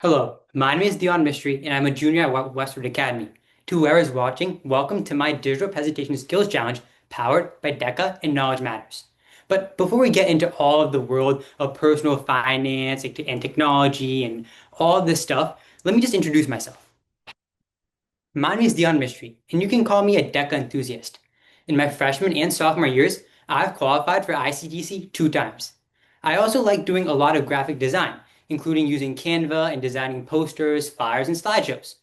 Hello, my name is Dhyan Mystery, and I'm a junior at Westwood Academy. To whoever's watching, welcome to my Digital Presentation Skills Challenge powered by DECA and Knowledge Matters. But before we get into all of the world of personal finance and technology and all of this stuff, let me just introduce myself. My name is Dhyan Mystery, and you can call me a DECA enthusiast. In my freshman and sophomore years, I've qualified for ICDC 2 times. I also like doing a lot of graphic design, including using Canva and designing posters, flyers, and slideshows.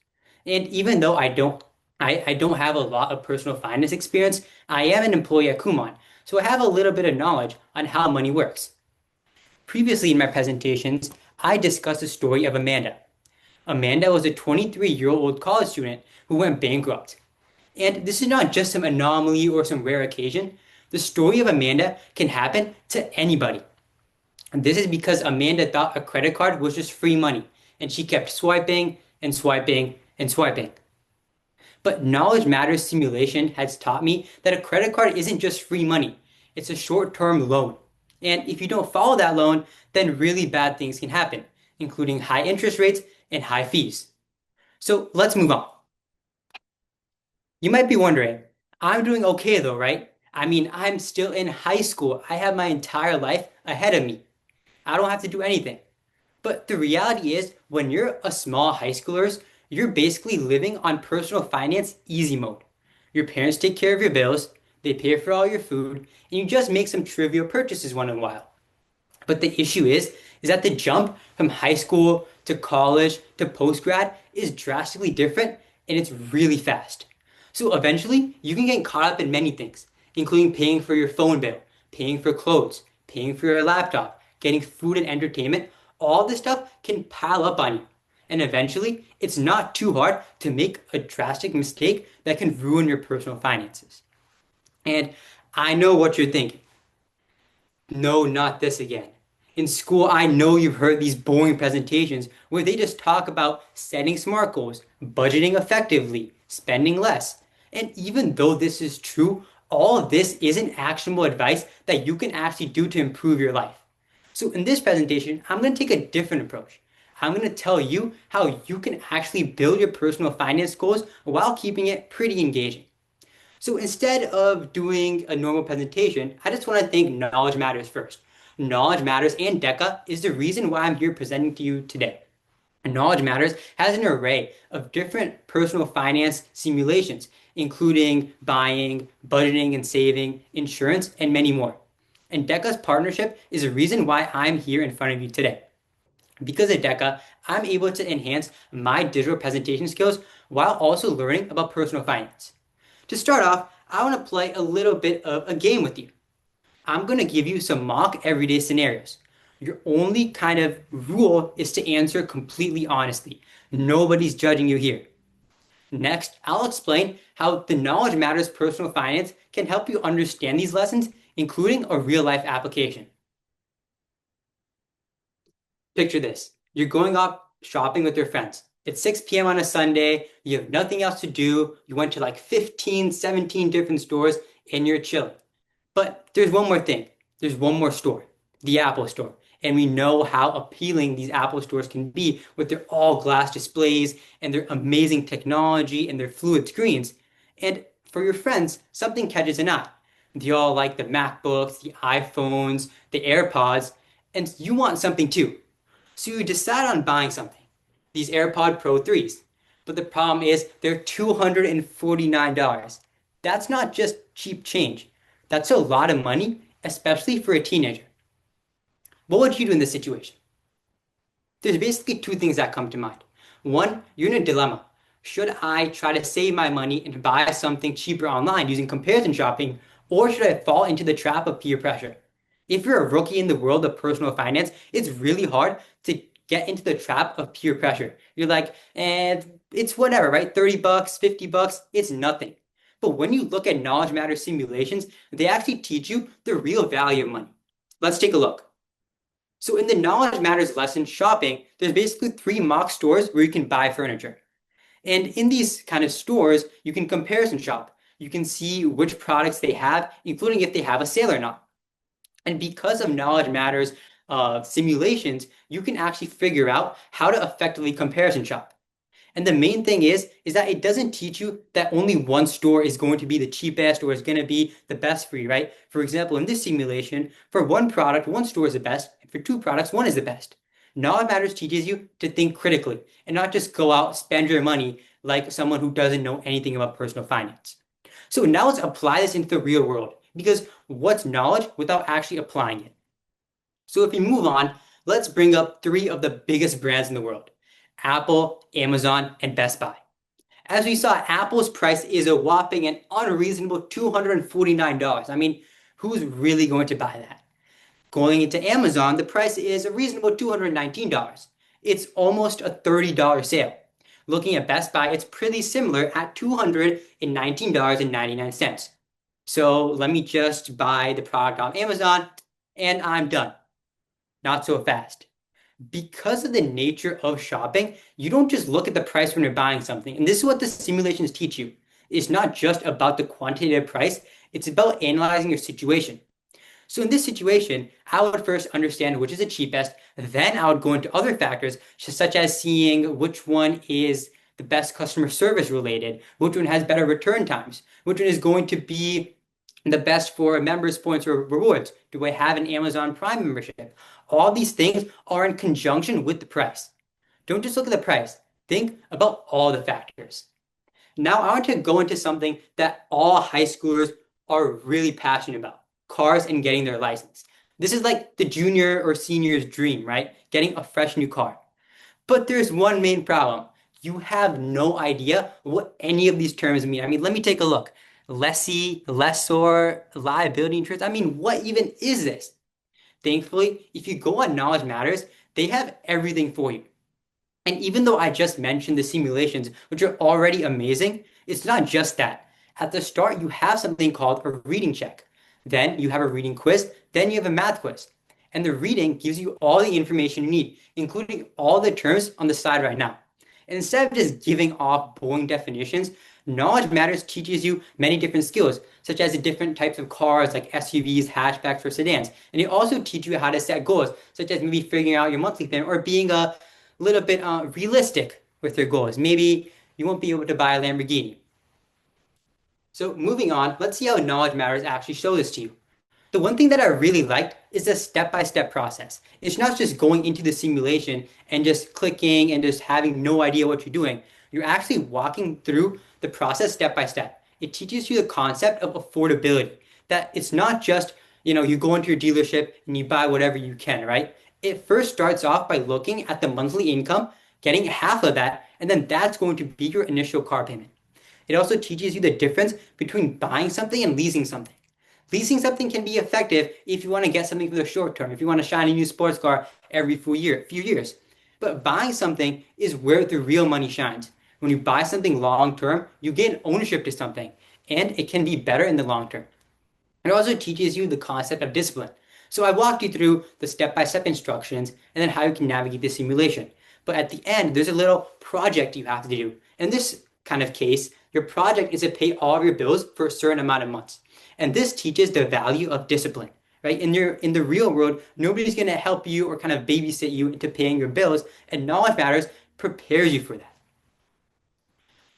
And even though I don't have a lot of personal finance experience, I am an employee at Kumon, so I have a little bit of knowledge on how money works. Previously in my presentations, I discussed the story of Amanda. Amanda was a 23-year-old college student who went bankrupt. And this is not just some anomaly or some rare occasion. The story of Amanda can happen to anybody. And this is because Amanda thought a credit card was just free money, and she kept swiping and swiping and swiping. But Knowledge Matters simulation has taught me that a credit card isn't just free money, it's a short-term loan. And if you don't follow that loan, then really bad things can happen, including high interest rates and high fees. So let's move on. You might be wondering, I'm doing okay though, right? I mean, I'm still in high school. I have my entire life ahead of me. I don't have to do anything. But the reality is, when you're a small high schoolers, you're basically living on personal finance easy mode. Your parents take care of your bills, they pay for all your food, and you just make some trivial purchases once in a while. But the issue is that the jump from high school to college to post-grad is drastically different and it's really fast. So eventually, you can get caught up in many things, including paying for your phone bill, paying for clothes, paying for your laptop, getting food and entertainment. All this stuff can pile up on you. And eventually, it's not too hard to make a drastic mistake that can ruin your personal finances. And I know what you're thinking. No, not this again. In school, I know you've heard these boring presentations where they just talk about setting smart goals, budgeting effectively, spending less. And even though this is true, all of this isn't actionable advice that you can actually do to improve your life. So in this presentation, I'm going to take a different approach. I'm going to tell you how you can actually build your personal finance goals while keeping it pretty engaging. So instead of doing a normal presentation, I just want to thank Knowledge Matters first. Knowledge Matters and DECA is the reason why I'm here presenting to you today. Knowledge Matters has an array of different personal finance simulations, including buying, budgeting and saving, insurance, and many more. And DECA's partnership is the reason why I'm here in front of you today. Because of DECA, I'm able to enhance my digital presentation skills while also learning about personal finance. To start off, I want to play a little bit of a game with you. I'm going to give you some mock everyday scenarios. Your only kind of rule is to answer completely honestly. Nobody's judging you here. Next, I'll explain how the Knowledge Matters personal finance can help you understand these lessons, including a real-life application. Picture this. You're going off shopping with your friends. It's 6 p.m. on a Sunday. You have nothing else to do. You went to like 15, 17 different stores and you're chilling. But there's one more thing. There's one more store, the Apple Store. And we know how appealing these Apple stores can be with their all glass displays and their amazing technology and their fluid screens. And for your friends, something catches an eye. They all like the MacBooks, the iPhones, the AirPods, and you want something too. So you decide on buying something, these AirPod Pro 3s. But the problem is they're $249. That's not just cheap change. That's a lot of money, especially for a teenager. What would you do in this situation? There's basically two things that come to mind. One, you're in a dilemma. Should I try to save my money and buy something cheaper online using comparison shopping, or should I fall into the trap of peer pressure? If you're a rookie in the world of personal finance, it's really hard to get into the trap of peer pressure. You're like, and it's whatever, right? 30 bucks, 50 bucks, it's nothing. But when you look at Knowledge Matters simulations, they actually teach you the real value of money. Let's take a look. So in the Knowledge Matters lesson, shopping, there's basically 3 mock stores where you can buy furniture. And in these kind of stores, you can comparison shop. You can see which products they have, including if they have a sale or not. And because of Knowledge Matters simulations, you can actually figure out how to effectively comparison shop. And the main thing is that it doesn't teach you that only one store is going to be the cheapest or is going to be the best for you, right? For example, in this simulation, for one product, one store is the best, and for two products, one is the best. Knowledge Matters teaches you to think critically and not just go out, spend your money like someone who doesn't know anything about personal finance. So now let's apply this into the real world because what's knowledge without actually applying it? So if we move on, let's bring up three of the biggest brands in the world: Apple, Amazon, and Best Buy. As we saw, Apple's price is a whopping and unreasonable $249. I mean, who's really going to buy that? Going into Amazon, the price is a reasonable $219. It's almost a $30 sale. Looking at Best Buy, it's pretty similar at $219.99. So let me just buy the product off Amazon and I'm done. Not so fast. Because of the nature of shopping, you don't just look at the price when you're buying something. And this is what the simulations teach you. It's not just about the quantitative price, it's about analyzing your situation. So in this situation, I would first understand which is the cheapest, then I would go into other factors, such as seeing which one is the best customer service related, which one has better return times, which one is going to be the best for members' points or rewards. Do I have an Amazon Prime membership? All these things are in conjunction with the price. Don't just look at the price. Think about all the factors. Now I want to go into something that all high schoolers are really passionate about: cars and getting their license. This is like the junior or senior's dream, right? Getting a fresh new car. But there's one main problem. You have no idea what any of these terms mean. I mean, let me take a look. Lessee, lessor, liability insurance. I mean, what even is this? Thankfully, if you go on Knowledge Matters, they have everything for you. And even though I just mentioned the simulations, which are already amazing, it's not just that. At the start, you have something called a reading check. Then you have a reading quiz. Then you have a math quiz. And the reading gives you all the information you need, including all the terms on the side right now. And instead of just giving off boring definitions, Knowledge Matters teaches you many different skills, such as the different types of cars like SUVs, hatchbacks, or sedans. And it also teaches you how to set goals, such as maybe figuring out your monthly payment or being a little bit realistic with your goals. Maybe you won't be able to buy a Lamborghini. So moving on, let's see how Knowledge Matters actually show this to you. The one thing that I really liked is the step-by-step process. It's not just going into the simulation and just clicking and just having no idea what you're doing. You're actually walking through the process step by step. It teaches you the concept of affordability, that it's not just, you go into your dealership and you buy whatever you can, right? It first starts off by looking at the monthly income, getting half of that, and then that's going to be your initial car payment. It also teaches you the difference between buying something and leasing something. Leasing something can be effective if you want to get something for the short term, if you want to shine a new sports car every few years. But buying something is where the real money shines. When you buy something long term, you gain ownership to something, and it can be better in the long term. It also teaches you the concept of discipline. So I walked you through the step-by-step instructions and then how you can navigate the simulation. But at the end, there's a little project you have to do. In this kind of case, your project is to pay all of your bills for a certain amount of months. And this teaches the value of discipline, right? In the real world, nobody's going to help you or kind of babysit you into paying your bills, and Knowledge Matters prepares you for that.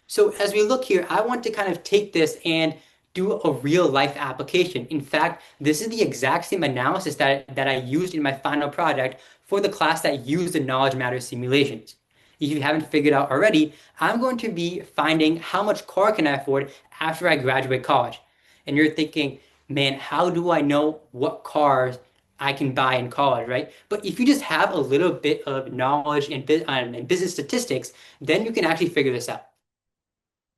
So as we look here, I want to kind of take this and do a real life application. In fact, this is the exact same analysis that I used in my final project for the class that used the Knowledge Matters simulations. If you haven't figured out already, I'm going to be finding how much car can I afford after I graduate college. And you're thinking, man, how do I know what cars I can buy in college, right? But if you just have a little bit of knowledge and business statistics, then you can actually figure this out.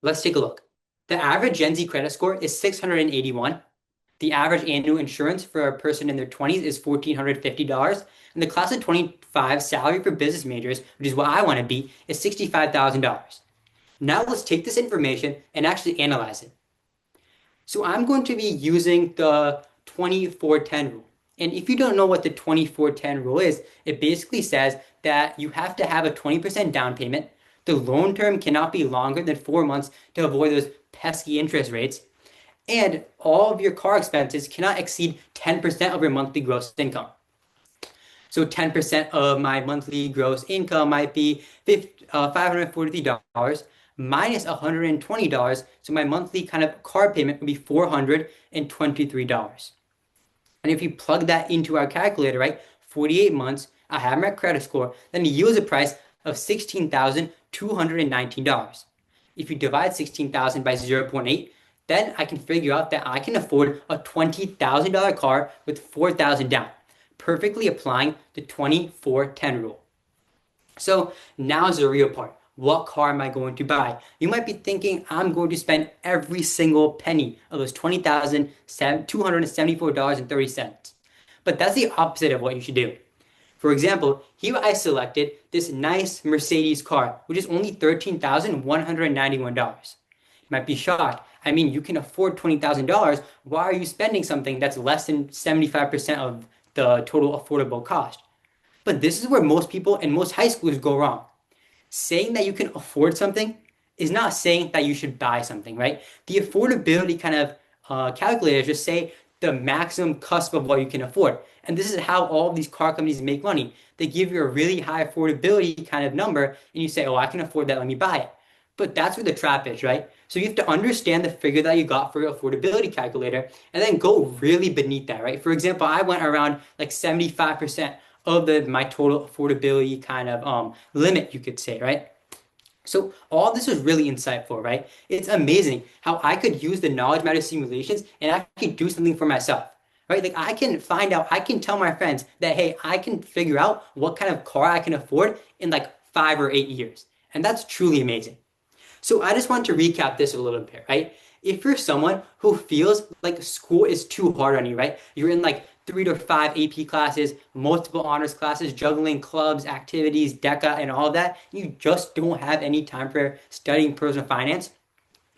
Let's take a look. The average Gen Z credit score is 681. The average annual insurance for a person in their 20s is $1,450. And the class of 25 salary for business majors, which is what I want to be, is $65,000. Now let's take this information and actually analyze it. So I'm going to be using the 24-10 rule. And if you don't know what the 24-10 rule is, it basically says that you have to have a 20% down payment. The loan term cannot be longer than 4 months to avoid those pesky interest rates. And all of your car expenses cannot exceed 10% of your monthly gross income. So 10% of my monthly gross income might be $543 minus $120. So my monthly kind of car payment would be $423. And if you plug that into our calculator, right, 48 months, I have my credit score, then it yields a price of $16,219. If you divide 16,000 by 0.8, then I can figure out that I can afford a $20,000 car with 4,000 down, perfectly applying the 24-10 rule. So now's the real part. What car am I going to buy? You might be thinking I'm going to spend every single penny of those $20,274.30. But that's the opposite of what you should do. For example, here I selected this nice Mercedes car, which is only $13,191. You might be shocked. I mean, you can afford $20,000. Why are you spending something that's less than 75% of the total affordable cost? But this is where most people and most high schoolers go wrong. Saying that you can afford something is not saying that you should buy something, right? The affordability kind of calculators just say the maximum cusp of what you can afford. And this is how all of these car companies make money. They give you a really high affordability kind of number, and you say, oh, I can afford that, let me buy it. But that's where the trap is, right? So you have to understand the figure that you got for your affordability calculator and then go really beneath that, right? For example, I went around like 75% of my total affordability kind of limit, you could say, right? So all this was really insightful, right? It's amazing how I could use the knowledge matter simulations and actually do something for myself, right? Like I can find out, I can tell my friends that, hey, I can figure out what kind of car I can afford in like 5 or 8 years. And that's truly amazing. So I just want to recap this a little bit, right? If you're someone who feels like school is too hard on you, right? You're in like 3 to 5 AP classes, multiple honors classes, juggling clubs, activities, DECA, and all of that. You just don't have any time for studying personal finance.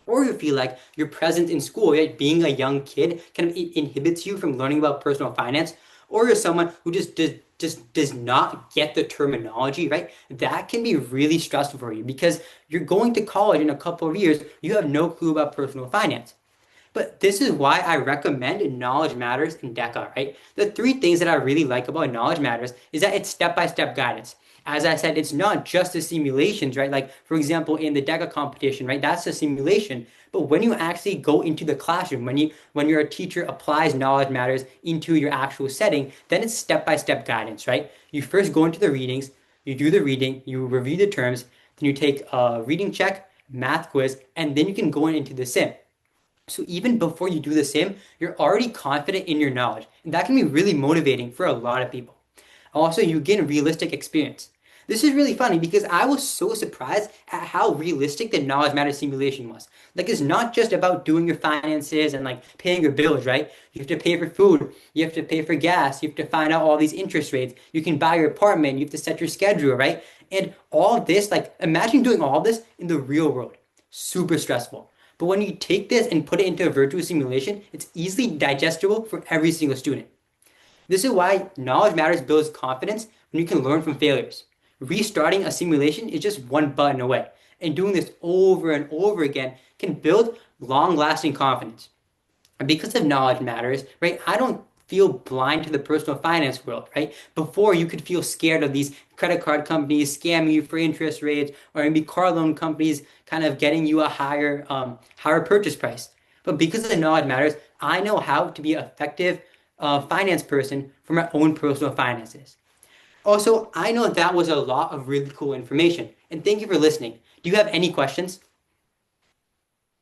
Or you feel like your presence in school, right, being a young kid, kind of inhibits you from learning about personal finance. Or you're someone who just does not get the terminology, right? That can be really stressful for you because you're going to college in a couple of years, you have no clue about personal finance. But this is why I recommend Knowledge Matters and DECA, right? The 3 things that I really like about Knowledge Matters is that it's step-by-step guidance. As I said, it's not just the simulations, right? Like, for example, in the DECA competition, right? That's a simulation. But when you actually go into the classroom, when your teacher applies Knowledge Matters into your actual setting, then it's step-by-step guidance, right? You first go into the readings, you do the reading, you review the terms, then you take a reading check, math quiz, and then you can go into the sim. So even before you do the sim, you're already confident in your knowledge. And that can be really motivating for a lot of people. Also, you gain realistic experience. This is really funny because I was so surprised at how realistic the knowledge matter simulation was. Like it's not just about doing your finances and like paying your bills, right? You have to pay for food, you have to pay for gas, you have to find out all these interest rates, you can buy your apartment, you have to set your schedule, right? And all this, like imagine doing all this in the real world. Super stressful. But when you take this and put it into a virtual simulation, it's easily digestible for every single student. This is why Knowledge Matters builds confidence when you can learn from failures. Restarting a simulation is just one button away, and doing this over and over again can build long-lasting confidence. And because of Knowledge Matters, right, I don't feel blind to the personal finance world, right? Before you could feel scared of these credit card companies scamming you for interest rates, or maybe car loan companies kind of getting you a higher purchase price. But because of the Knowledge Matters, I know how to be an effective finance person for my own personal finances. Also, I know that was a lot of really cool information, and thank you for listening. Do you have any questions?